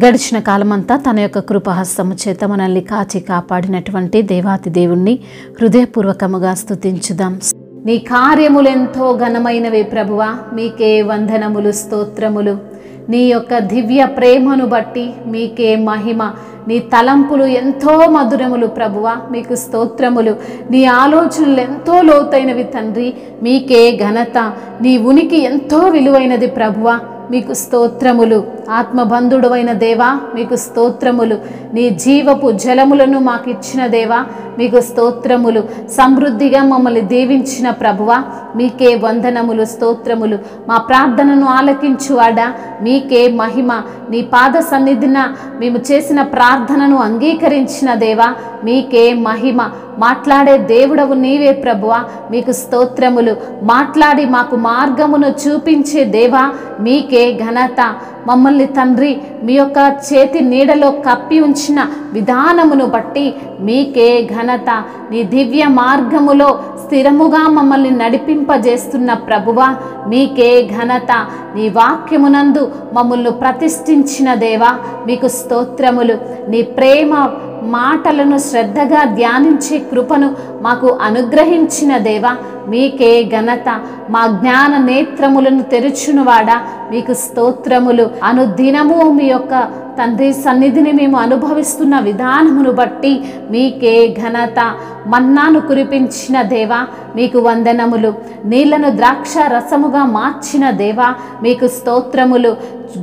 గడిచిన కాలమంతా తన యొక్క కృపాహస్తము చేత మనల్ని కాచి కాపాడినటువంటి దేవాతి దేవుణ్ణి హృదయపూర్వకముగా స్తుతించుదాం. నీ కార్యములెంతో ఘనమైనవి ప్రభువా, మీకే వందనములు, స్తోత్రములు. నీ యొక్క దివ్య ప్రేమను బట్టి మీకే మహిమ. నీ తలంపులు ఎంతో మధురములు ప్రభువా, మీకు స్తోత్రములు. నీ ఆలోచనలు ఎంతో లోతైనవి తండ్రి, మీకే ఘనత. నీ ఉనికి ఎంతో విలువైనది ప్రభువా, మీకు స్తోత్రములు. ఆత్మబంధుడైన దేవా, మీకు స్తోత్రములు. నీ జీవపు జలములను మాకు ఇచ్చిన దేవా, మీకు స్తోత్రములు. సమృద్ధిగా మమ్మల్ని దీవించిన ప్రభువా, మీకే వందనములు, స్తోత్రములు. మా ప్రార్థనను ఆలకించువాడా, మీకే మహిమ. నీ పాద సన్నిధిన మేము చేసిన ప్రార్థనను అంగీకరించిన దేవా, మీకే మహిమ. మాట్లాడే దేవుడవు నీవే ప్రభువా, మీకు స్తోత్రములు. మాట్లాడి మాకు మార్గమును చూపించే దేవా, మీకే ఘనత. మమ్మల్ని తండ్రి మీ యొక్క చేతి నీడలో కప్పి ఉంచిన విధానమును బట్టి మీకే ఘనత. నీ దివ్య మార్గములో స్థిరముగా మమ్మల్ని నడిపింపజేస్తున్న ప్రభువా, మీకే ఘనత. నీ వాక్యమునందు మమ్మల్ని ప్రతిష్ఠించిన దేవా, మీకు స్తోత్రములు. నీ ప్రేమ మాటలను శ్రద్ధగా ధ్యానించే కృపను మాకు అనుగ్రహించిన దేవా, మీకే ఘనత. మా జ్ఞాన నేత్రములను తెరుచునువాడా, మీకు స్తోత్రములు. అనుదినము మీ యొక్క తండ్రి సన్నిధిని మేము అనుభవిస్తున్న విధానమును బట్టి మీకే ఘనత. మన్నాను కురిపించిన దేవా, మీకు వందనములు. నీళ్లను ద్రాక్ష రసముగా మార్చిన దేవా, మీకు స్తోత్రములు.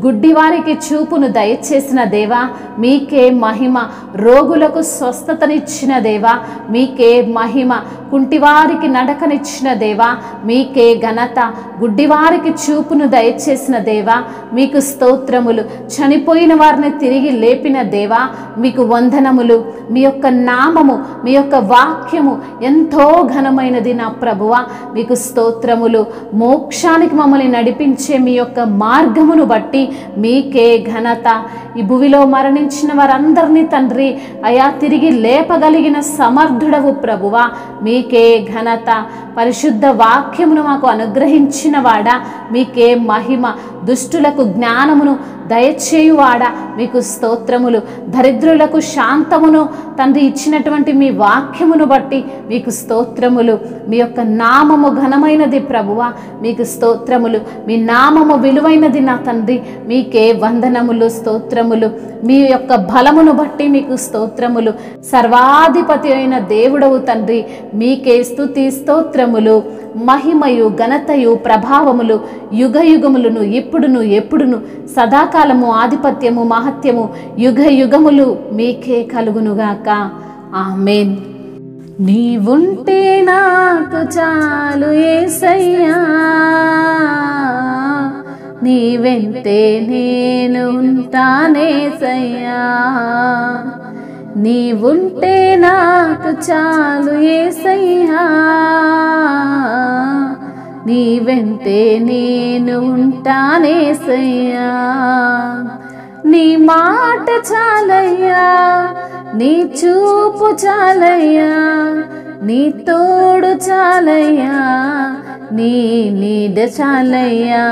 గుడ్డివారికి చూపును దయచేసిన దేవా, మీకే మహిమ. రోగులకు స్వస్థతనిచ్చిన దేవా, మీకే మహిమ. కుంటివారికి నడకనిచ్చిన దేవా, మీకే ఘనత. గుడ్డివారికి చూపును దయచేసిన దేవా, మీకు స్తోత్రములు. చనిపోయిన వారిని తిరిగి లేపిన దేవా, మీకు వందనములు. మీ యొక్క నామము, మీ యొక్క వాక్యము ఎంతో ఘనమైనది నా ప్రభువా, మీకు స్తోత్రములు. మోక్షానికి మమ్మల్ని నడిపించే మీ యొక్క మార్గమును బట్టి మీకే ఘనత. ఈ భూమిలో మరణించిన వారందరినీ తండ్రి అయా తిరిగి లేపగలిగిన సమర్థుడవు ప్రభువా, మీకే ఘనత. పరిశుద్ధ వాక్యమును మాకు అనుగ్రహించిన వాడా, మీకే మహిమ. దుష్టులకు జ్ఞానమును దయచేయువాడా, మీకు స్తోత్రములు. దరిద్రులకు శాంతమును తండ్రి ఇచ్చినటువంటి మీ వాక్యమును బట్టి మీకు స్తోత్రములు. మీ యొక్క నామము ఘనమైనది ప్రభువా, మీకు స్తోత్రములు. మీ నామము విలువైనది నా తండ్రి, మీకే వందనములు, స్తోత్రములు. మీ యొక్క బలమును బట్టి మీకు స్తోత్రములు. సర్వాధిపతి అయిన దేవుడవు తండ్రి, మీకే స్తుతి స్తోత్రములు. మహిమయు ఘనతయు ప్రభావములు యుగ యుగములను ఇప్పుడును ఎప్పుడును సదాకాలము ఆధిపత్యము మహత్యము యుగ యుగములు మీకే కలుగునుగాక. ఆమేన్. నీవుంటే నాకు చాలు యేసయ్యా, నీ వెంటే నేను ఉంటానేసయ్యా. నీవుంటే నాకు చాలు యేసయ్యా, నీ వెంటే నేను ఉంటానేసయ్యా. నీ మాట చాలయ్యా, నీ చూపు చాలయ్యా, నీ తోడు చాలయ్యా, నీ నీడ చాలయ్యా.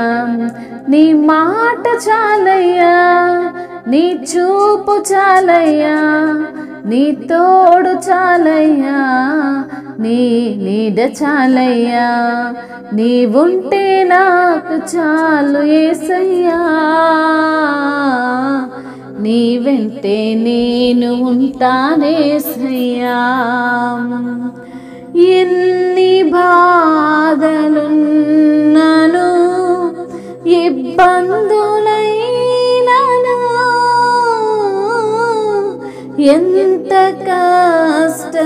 నీ మాట చాలయ్యా, నీ చూపు చాలయ్యా, నీ తోడు చాలయ్యా, నీ నీడ చాలయ్యా. నీవుంటే నాకు చాలు యేసయ్యా, నీ వెంటే నేను ఉంటానేసయ్యా. ఎన్ని బాధలున్నను ఇబ్బందులైనను, ఎంత కష్టమొచ్చినా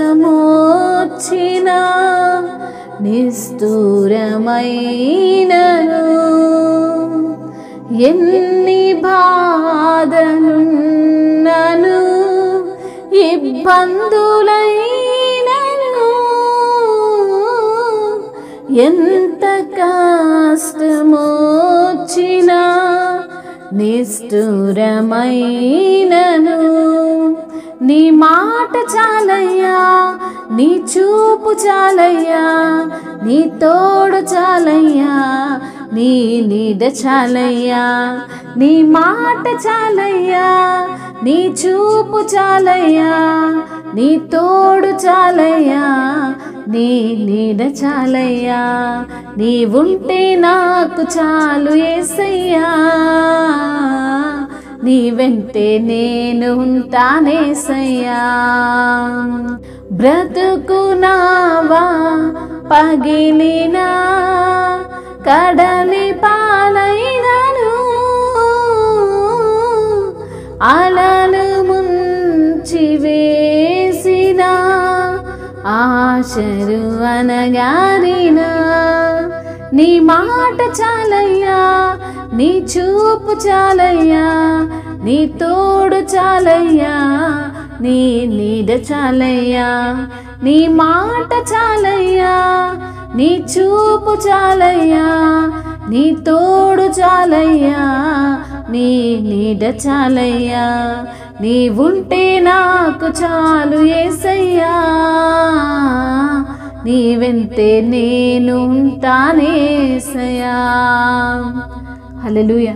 నిష్ఠూరమైనను, ఎన్ని బాధలున్నను ఇబ్బందులైనను, ఎంత కష్టమొచ్చినా నిష్ఠూరమైనను. నీ మాట చాలయ్యా, నీ చూపు చాలయ్యా, నీ తోడు చాలయ్యా, నీ నీడ చాలయ్యా, నీ మాట చాలయ్యా, నీ చూపు చాలయ్యా, నీ తోడు చాలయ్యా, నీ నీడ చాలయ్యా, నీ ఉంటే నాకు చాలు యేసయ్యా, నీ వెంటే నేను ఉంటానేసయ్యా. బ్రతుకునావా పగిలినా కడలి పాలైనను, అలలు ముంచి వేసిన ఆశలు అనగారిన, నీ మాట చాలయ్యా, నీ చూపు చాలయ్యా, నీ తోడు చాలయ్యా, నీ నీడ చాలయ్యా, నీ మాట చాలయ్యా, నీ చూపు చాలయ్యా, నీ తోడు చాలయ్యా, నీ నీడ చాలయ్యా, నీ ఉంటే నాకు చాలు యేసయ్యా, నీ వెంటే నేను ఉంటానేసయ్యా. హల్లెలూయా.